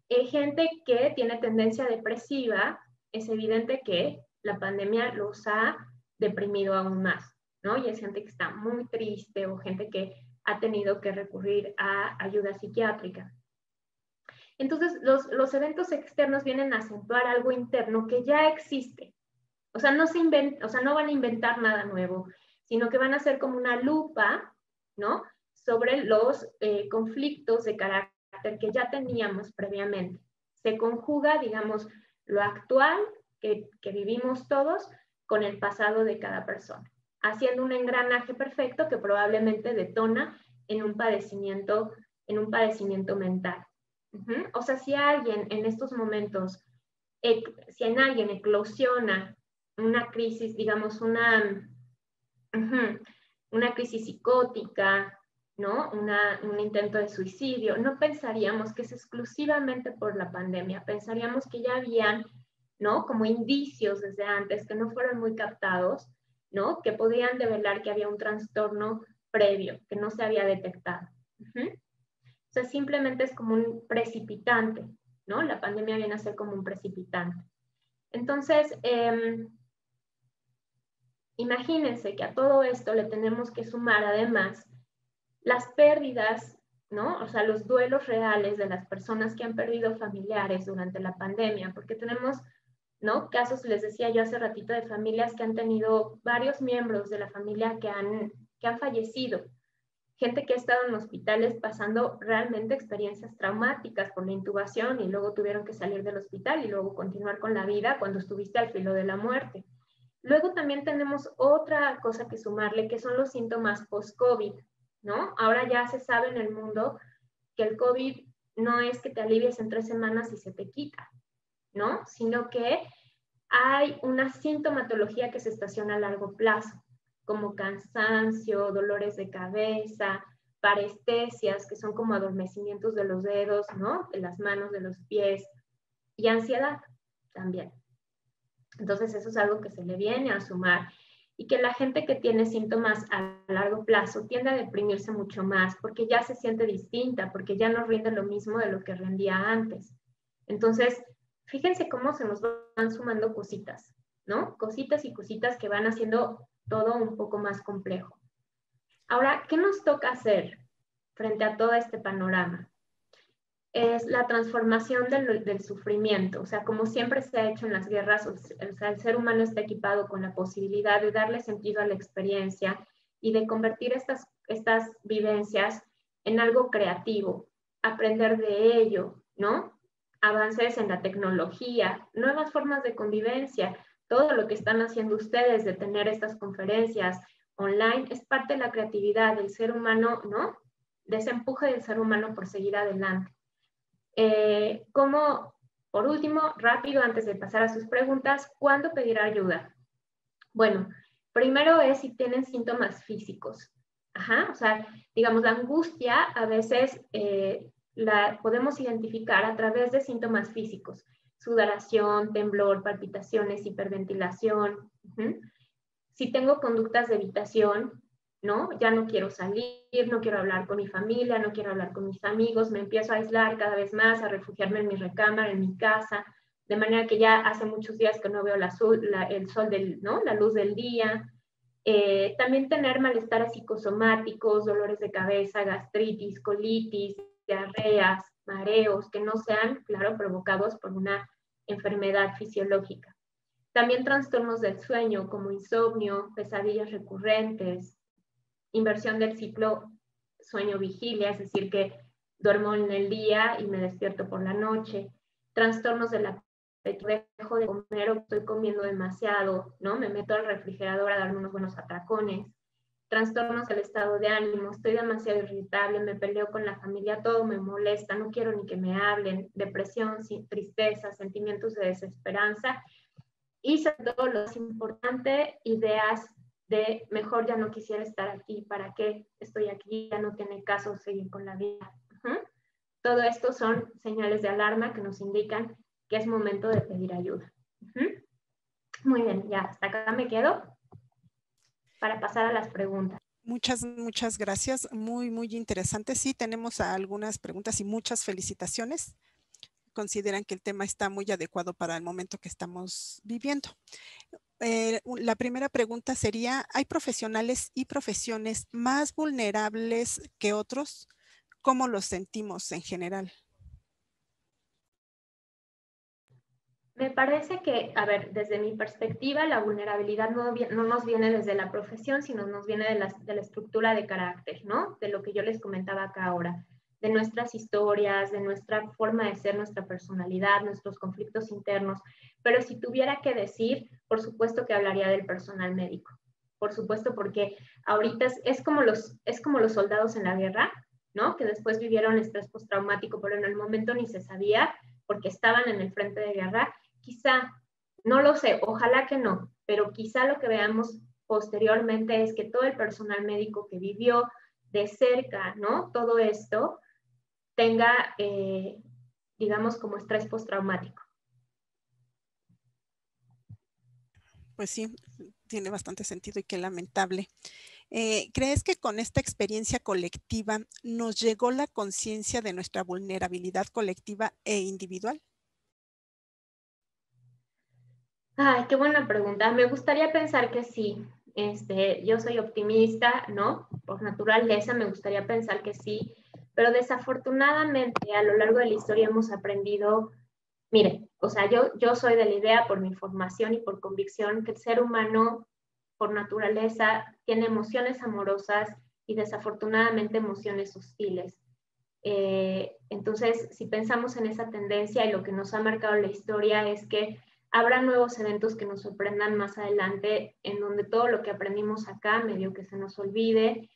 Gente que tiene tendencia depresiva, es evidente que la pandemia los ha deprimido aún más, ¿no? Y es gente que está muy triste o gente que ha tenido que recurrir a ayuda psiquiátrica. Entonces, los eventos externos vienen a acentuar algo interno que ya existe. O sea, no van a inventar nada nuevo, sino que van a ser como una lupa, ¿no? Sobre los conflictos de carácter que ya teníamos previamente. Se conjuga, digamos, lo actual que vivimos todos con el pasado de cada persona, haciendo un engranaje perfecto que probablemente detona en un padecimiento mental. O sea, si alguien en estos momentos, si en alguien eclosiona una crisis, digamos, una crisis psicótica, ¿no? Un intento de suicidio, no pensaríamos que es exclusivamente por la pandemia, pensaríamos que ya habían, ¿no? Como indicios desde antes que no fueron muy captados, ¿no? Que podían develar que había un trastorno previo, que no se había detectado. O sea, simplemente es como un precipitante, ¿no? La pandemia viene a ser como un precipitante. Entonces, imagínense que a todo esto le tenemos que sumar además las pérdidas, ¿no? O sea, los duelos reales de las personas que han perdido familiares durante la pandemia, porque tenemos, ¿no? Casos, les decía yo hace ratito, de familias que han tenido varios miembros de la familia que han fallecido. Gente que ha estado en hospitales pasando realmente experiencias traumáticas por la intubación y luego tuvieron que salir del hospital y luego continuar con la vida cuando estuviste al filo de la muerte. Luego también tenemos otra cosa que sumarle, que son los síntomas post-COVID, ¿no? Ahora ya se sabe en el mundo que el COVID no es que te alivies en 3 semanas y se te quita, ¿no? Sino que hay una sintomatología que se estaciona a largo plazo, como cansancio, dolores de cabeza, parestesias, que son como adormecimientos de los dedos, ¿no? De las manos, de los pies, y ansiedad también. Entonces eso es algo que se le viene a sumar y que la gente que tiene síntomas a largo plazo tiende a deprimirse mucho más porque ya se siente distinta, porque ya no rinde lo mismo de lo que rendía antes. Entonces, fíjense cómo se nos van sumando cositas, ¿no? Cositas y cositas que van haciendo todo un poco más complejo. Ahora, ¿qué nos toca hacer frente a todo este panorama? Es la transformación del sufrimiento. O sea, como siempre se ha hecho en las guerras, o sea, el ser humano está equipado con la posibilidad de darle sentido a la experiencia y de convertir estas vivencias en algo creativo, aprender de ello, ¿no? Avances en la tecnología, nuevas formas de convivencia, todo lo que están haciendo ustedes de tener estas conferencias online es parte de la creatividad del ser humano, ¿no? De ese empuje del ser humano por seguir adelante. Como, por último, rápido, antes de pasar a sus preguntas, ¿cuándo pedir ayuda? Bueno, primero es si tienen síntomas físicos. O sea, digamos, la angustia a veces la podemos identificar a través de síntomas físicos. Sudoración, temblor, palpitaciones, hiperventilación. Si tengo conductas de evitación, ¿no? Ya no quiero salir, no quiero hablar con mi familia, no quiero hablar con mis amigos, me empiezo a aislar cada vez más, a refugiarme en mi recámara, en mi casa, de manera que ya hace muchos días que no veo el sol, ¿no? La luz del día. También tener malestares psicosomáticos, dolores de cabeza, gastritis, colitis, diarreas, mareos, que no sean, claro, provocados por una enfermedad fisiológica. También trastornos del sueño como insomnio, pesadillas recurrentes, inversión del ciclo sueño-vigilia, es decir, que duermo en el día y me despierto por la noche, trastornos del apetito, dejo de comer o estoy comiendo demasiado, ¿no? Me meto al refrigerador a darme unos buenos atracones, trastornos del estado de ánimo, estoy demasiado irritable, me peleo con la familia, todo me molesta, no quiero ni que me hablen, depresión, tristeza, sentimientos de desesperanza y sobre todo lo más importante, ideas de mejor ya no quisiera estar aquí, ¿para qué estoy aquí? Ya no tiene caso seguir con la vida. Todo esto son señales de alarma que nos indican que es momento de pedir ayuda. Muy bien, ya hasta acá me quedo. para pasar a las preguntas.
Muchas gracias. Muy interesante. Sí, tenemos algunas preguntas y muchas felicitaciones. Consideran que el tema está muy adecuado para el momento que estamos viviendo. La primera pregunta sería, ¿hay profesionales y profesiones más vulnerables que otros? ¿Cómo los sentimos en general?
Me parece que, a ver, desde mi perspectiva, la vulnerabilidad no nos viene desde la profesión, sino nos viene de la estructura de carácter, ¿no? De lo que yo les comentaba acá ahora, de nuestras historias, de nuestra forma de ser, nuestra personalidad, nuestros conflictos internos. Pero si tuviera que decir, por supuesto que hablaría del personal médico. Por supuesto, porque ahorita es como los soldados en la guerra, ¿no? Que después vivieron estrés postraumático, pero en el momento ni se sabía porque estaban en el frente de guerra. Quizá, no lo sé, ojalá que no, pero quizá lo que veamos posteriormente es que todo el personal médico que vivió de cerca, ¿no? Todo esto tenga, digamos, como estrés postraumático.
Pues sí, tiene bastante sentido y qué lamentable. ¿Crees que con esta experiencia colectiva nos llegó la conciencia de nuestra vulnerabilidad colectiva e individual?
Ay, qué buena pregunta. Me gustaría pensar que sí. Yo soy optimista, ¿no? Por naturaleza me gustaría pensar que sí, pero desafortunadamente a lo largo de la historia hemos aprendido, mire, o sea, yo soy de la idea por mi formación y por convicción que el ser humano por naturaleza tiene emociones amorosas y desafortunadamente emociones hostiles. Entonces, si pensamos en esa tendencia y lo que nos ha marcado la historia es que habrá nuevos eventos que nos sorprendan más adelante, en donde todo lo que aprendimos acá medio que se nos olvide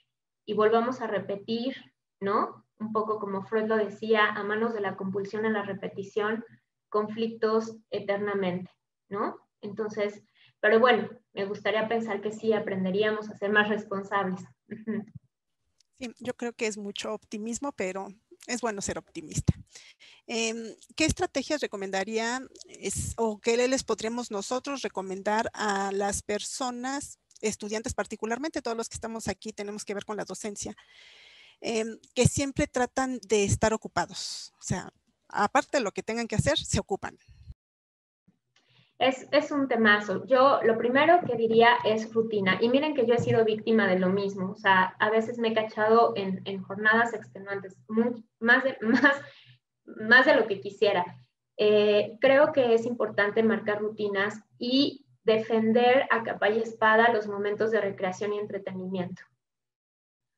y volvamos a repetir, ¿no? Un poco como Freud lo decía, a manos de la compulsión a la repetición, conflictos eternamente, ¿no? Entonces, pero bueno, me gustaría pensar que sí aprenderíamos a ser más responsables.
Sí, yo creo que es mucho optimismo, pero es bueno ser optimista. ¿Qué estrategias recomendaría o qué les podríamos nosotros recomendar a las personas, estudiantes particularmente, todos los que estamos aquí tenemos que ver con la docencia, que siempre tratan de estar ocupados? O sea, aparte de lo que tengan que hacer, se ocupan.
Es un temazo. Yo lo primero que diría es rutina. Y miren que yo he sido víctima de lo mismo. O sea, a veces me he cachado en jornadas extenuantes, más de lo que quisiera. Creo que es importante marcar rutinas y defender a capa y espada los momentos de recreación y entretenimiento.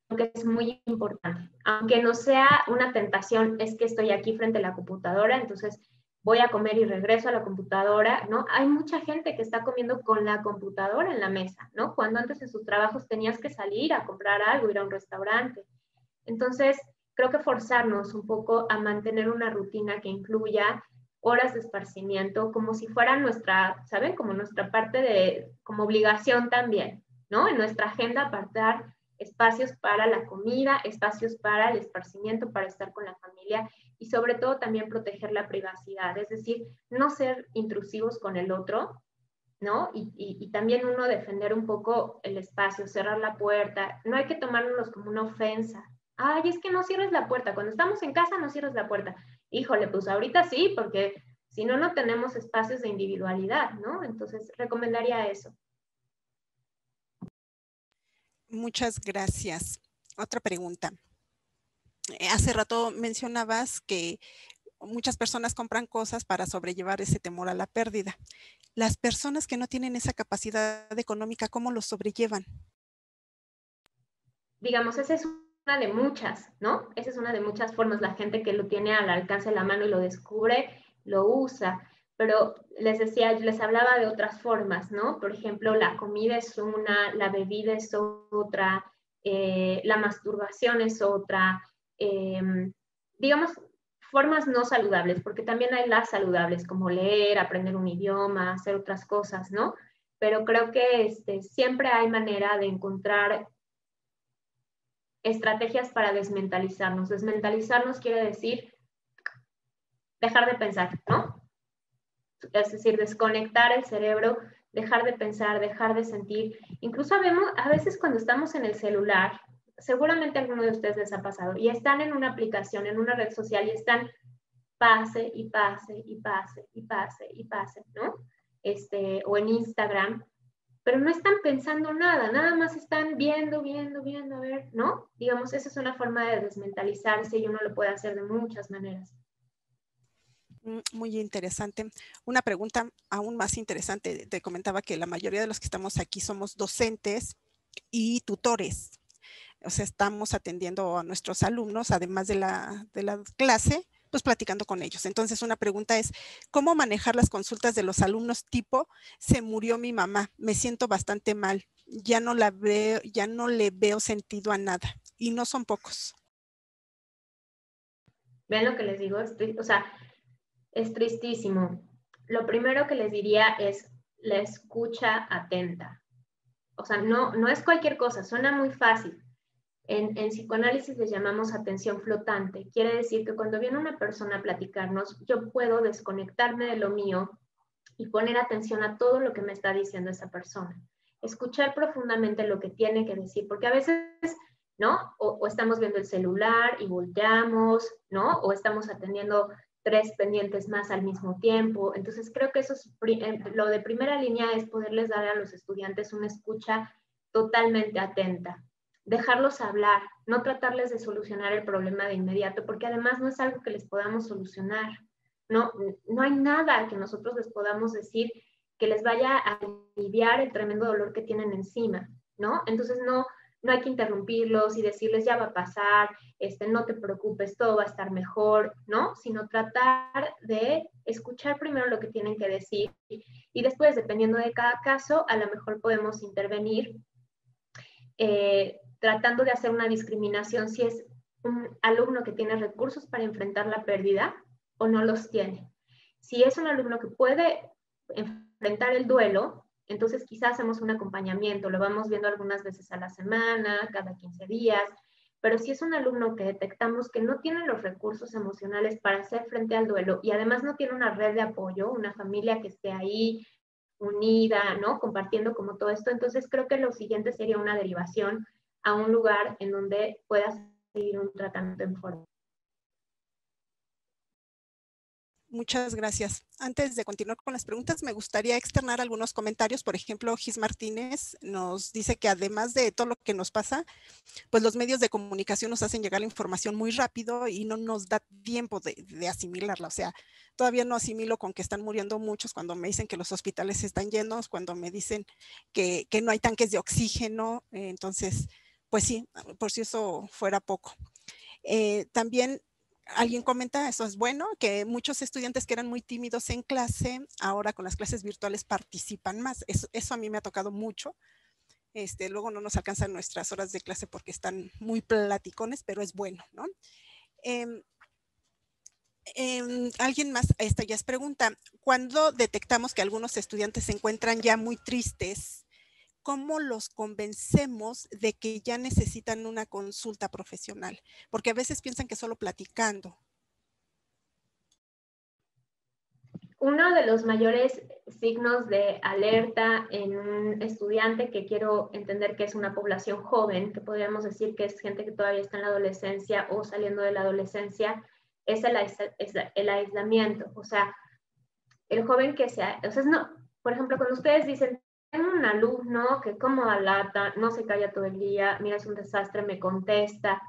Porque es muy importante. Aunque no sea una tentación, es que estoy aquí frente a la computadora, entonces voy a comer y regreso a la computadora, ¿no? Hay mucha gente que está comiendo con la computadora en la mesa, ¿no? Cuando antes en sus trabajos tenías que salir a comprar algo, ir a un restaurante. Entonces, creo que forzarnos un poco a mantener una rutina que incluya horas de esparcimiento, como si fuera nuestra, ¿saben? Como nuestra parte de, como obligación también, ¿no? En nuestra agenda apartar espacios para la comida, espacios para el esparcimiento, para estar con la familia y sobre todo también proteger la privacidad, es decir, no ser intrusivos con el otro, ¿no? Y también uno defender un poco el espacio, cerrar la puerta, no hay que tomárnoslos como una ofensa. Ay, es que no cierres la puerta, cuando estamos en casa no cierres la puerta. Híjole, pues ahorita sí, porque si no, no tenemos espacios de individualidad, ¿no? Entonces, recomendaría eso.
Muchas gracias. Otra pregunta. Hace rato mencionabas que muchas personas compran cosas para sobrellevar ese temor a la pérdida. Las personas que no tienen esa capacidad económica, ¿cómo lo sobrellevan?
Digamos, esa es una de muchas, ¿no? Esa es una de muchas formas. La gente que lo tiene al alcance de la mano y lo descubre, lo usa. Pero les decía, les hablaba de otras formas, ¿no? Por ejemplo, la comida es una, la bebida es otra, la masturbación es otra. Digamos, formas no saludables, porque también hay las saludables, como leer, aprender un idioma, hacer otras cosas, ¿no? Pero creo que siempre hay manera de encontrar estrategias para desmentalizarnos. Desmentalizarnos quiere decir dejar de pensar, ¿no? Es decir, desconectar el cerebro dejar de pensar, dejar de sentir. Incluso a veces cuando estamos en el celular, seguramente a alguno de ustedes les ha pasado, y están en una aplicación, en una red social, y están pase y pase y pase y pase y pase, ¿no? O en Instagram, pero no están pensando nada, nada más están viendo, a ver, ¿no? Digamos, esa es una forma de desmentalizarse y uno lo puede hacer de muchas maneras.
Muy interesante. Una pregunta aún más interesante. Te comentaba que la mayoría de los que estamos aquí somos docentes y tutores. O sea, estamos atendiendo a nuestros alumnos, además de la clase, pues platicando con ellos. Entonces, una pregunta es, ¿cómo manejar las consultas de los alumnos tipo, se murió mi mamá, me siento bastante mal, ya no le veo sentido a nada? Y no son pocos.
Vean lo que les digo, o sea, es tristísimo. Lo primero que les diría es la escucha atenta. O sea, no es cualquier cosa, suena muy fácil. En psicoanálisis les llamamos atención flotante. Quiere decir que cuando viene una persona a platicarnos, yo puedo desconectarme de lo mío y poner atención a todo lo que me está diciendo esa persona. Escuchar profundamente lo que tiene que decir, porque a veces, ¿no? O estamos viendo el celular y volteamos, ¿no? O estamos atendiendo 3 pendientes más al mismo tiempo. Entonces, creo que eso es lo de primera línea, es poderles dar a los estudiantes una escucha totalmente atenta. Dejarlos hablar, no tratarles de solucionar el problema de inmediato, porque además no es algo que les podamos solucionar. No hay nada que nosotros les podamos decir que les vaya a aliviar el tremendo dolor que tienen encima, ¿no? Entonces no hay que interrumpirlos y decirles ya va a pasar, no te preocupes, todo va a estar mejor, ¿no? Sino tratar de escuchar primero lo que tienen que decir y después, dependiendo de cada caso, a lo mejor podemos intervenir tratando de hacer una discriminación si es un alumno que tiene recursos para enfrentar la pérdida o no los tiene. Si es un alumno que puede enfrentar el duelo, entonces quizás hacemos un acompañamiento, lo vamos viendo algunas veces a la semana, cada 15 días, pero si es un alumno que detectamos que no tiene los recursos emocionales para hacer frente al duelo y además no tiene una red de apoyo, una familia que esté ahí unida, ¿no? Compartiendo como todo esto, entonces creo que lo siguiente sería una derivación a un lugar en donde puedas seguir un tratamiento en forma.
Muchas gracias. Antes de continuar con las preguntas, me gustaría externar algunos comentarios. Por ejemplo, Gis Martínez nos dice que además de todo lo que nos pasa, pues los medios de comunicación nos hacen llegar la información muy rápido y no nos da tiempo de asimilarla. O sea, todavía no asimilo con que están muriendo muchos cuando me dicen que los hospitales están llenos, cuando me dicen que no hay tanques de oxígeno. Entonces, pues sí, por si eso fuera poco. También alguien comenta, eso es bueno, que muchos estudiantes que eran muy tímidos en clase, ahora con las clases virtuales participan más. Eso a mí me ha tocado mucho. Luego no nos alcanzan nuestras horas de clase porque están muy platicones, pero es bueno, ¿no? Alguien más, esta ya es pregunta, ¿cuándo detectamos que algunos estudiantes se encuentran ya muy tristes? ¿Cómo los convencemos de que ya necesitan una consulta profesional? Porque a veces piensan que solo platicando.
Uno de los mayores signos de alerta en un estudiante que quiero entender que es una población joven, que podríamos decir que es gente que todavía está en la adolescencia o saliendo de la adolescencia, es el aislamiento. O sea, el joven que sea, o sea, no, por ejemplo, cuando ustedes dicen, tengo un alumno que como lata, no se calla todo el día, mira, es un desastre, me contesta,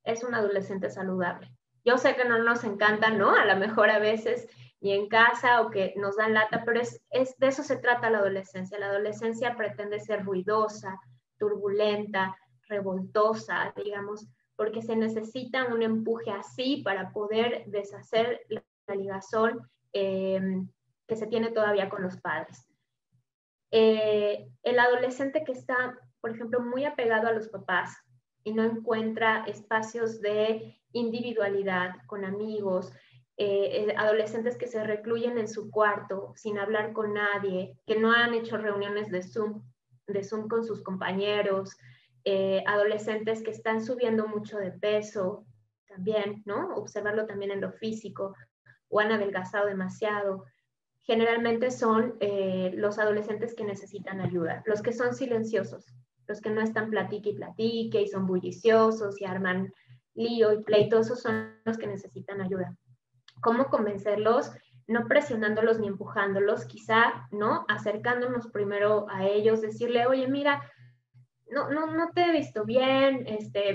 es un adolescente saludable. Yo sé que no nos encanta, ¿no? A lo mejor a veces ni en casa o que nos dan lata, pero de eso se trata la adolescencia. La adolescencia pretende ser ruidosa, turbulenta, revoltosa, digamos, porque se necesita un empuje así para poder deshacer la ligazón que se tiene todavía con los padres. El adolescente que está, por ejemplo, muy apegado a los papás y no encuentra espacios de individualidad con amigos, adolescentes que se recluyen en su cuarto sin hablar con nadie, que no han hecho reuniones de Zoom con sus compañeros, adolescentes que están subiendo mucho de peso también, ¿no? Observarlo también en lo físico, o han adelgazado demasiado. generalmente son los adolescentes que necesitan ayuda, los que son silenciosos, los que no están platique y platique y son bulliciosos y arman lío y pleito, esos son los que necesitan ayuda. ¿Cómo convencerlos? No presionándolos ni empujándolos, quizá, ¿no? Acercándonos primero a ellos, decirle, oye, mira, no te he visto bien,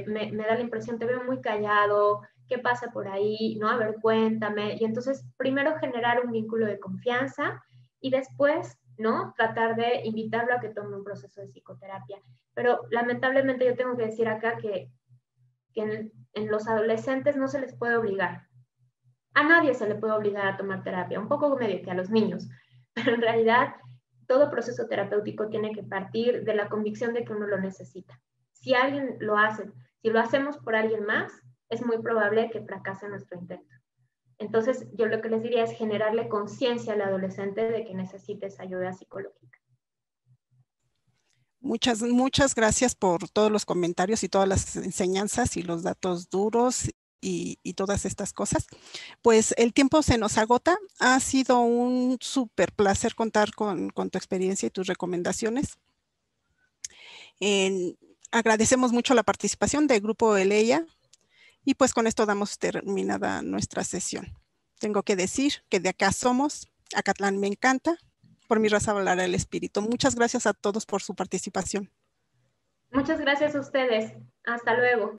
me da la impresión, te veo muy callado, ¿qué pasa por ahí? ¿No? A ver, cuéntame. Y entonces, primero generar un vínculo de confianza y después, ¿no? Tratar de invitarlo a que tome un proceso de psicoterapia. Pero lamentablemente yo tengo que decir acá que en los adolescentes no se les puede obligar. A nadie se le puede obligar a tomar terapia, un poco medio que a los niños, pero en realidad todo proceso terapéutico tiene que partir de la convicción de que uno lo necesita. Si alguien lo hace, si lo hacemos por alguien más, es muy probable que fracase nuestro intento. Entonces, yo lo que les diría es generarle conciencia al adolescente de que necesita esa ayuda psicológica.
Muchas gracias por todos los comentarios y todas las enseñanzas y los datos duros y todas estas cosas. Pues el tiempo se nos agota. Ha sido un súper placer contar con tu experiencia y tus recomendaciones. Agradecemos mucho la participación del Grupo Eleya y pues con esto damos terminada nuestra sesión. Tengo que decir que de acá somos, Acatlán me encanta, por mi raza volará el espíritu. Muchas gracias a todos por su participación.
Muchas gracias a ustedes. Hasta luego.